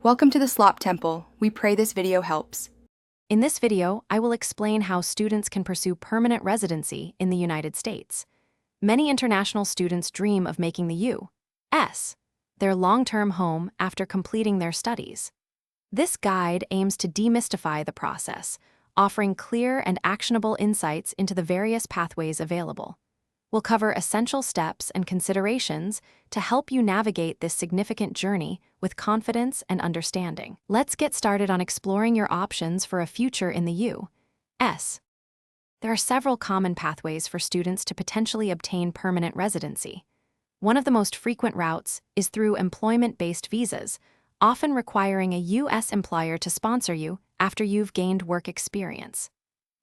Welcome to the Slop Temple. We pray this video helps. In this video, I will explain how students can pursue permanent residency in the United States. Many international students dream of making the U.S. their long-term home after completing their studies. This guide aims to demystify the process, offering clear and actionable insights into the various pathways available. We'll cover essential steps and considerations to help you navigate this significant journey with confidence and understanding. Let's get started on exploring your options for a future in the U.S. There are several common pathways for students to potentially obtain permanent residency. One of the most frequent routes is through employment-based visas, often requiring a U.S. employer to sponsor you after you've gained work experience.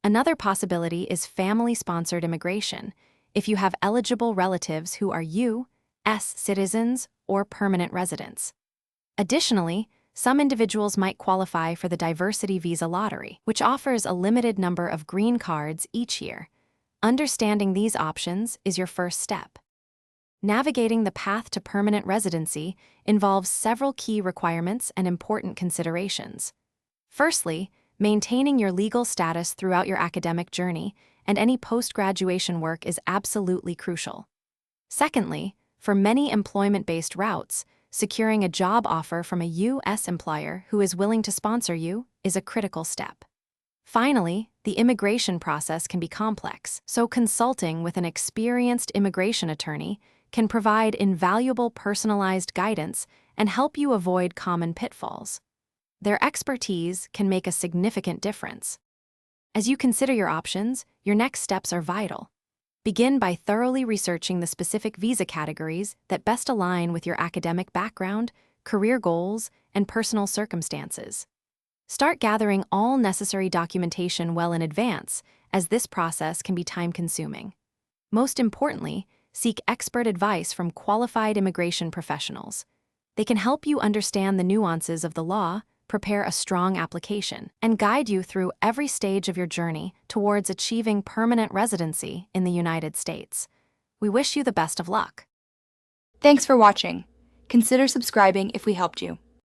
Another possibility is family-sponsored immigration, if you have eligible relatives who are U.S. citizens or permanent residents. Additionally, some individuals might qualify for the diversity visa lottery, which offers a limited number of green cards each year. Understanding these options is your first step. Navigating the path to permanent residency involves several key requirements and important considerations. Firstly, maintaining your legal status throughout your academic journey and any post-graduation work is absolutely crucial. Secondly, for many employment-based routes, securing a job offer from a U.S. employer who is willing to sponsor you is a critical step. Finally, the immigration process can be complex, so consulting with an experienced immigration attorney can provide invaluable personalized guidance and help you avoid common pitfalls. Their expertise can make a significant difference. As you consider your options, your next steps are vital. Begin by thoroughly researching the specific visa categories that best align with your academic background, career goals, and personal circumstances. Start gathering all necessary documentation well in advance, as this process can be time-consuming. Most importantly, seek expert advice from qualified immigration professionals. They can help you understand the nuances of the law, prepare a strong application, and guide you through every stage of your journey towards achieving permanent residency in the United States. We wish you the best of luck. Thanks for watching. Consider subscribing if we helped you.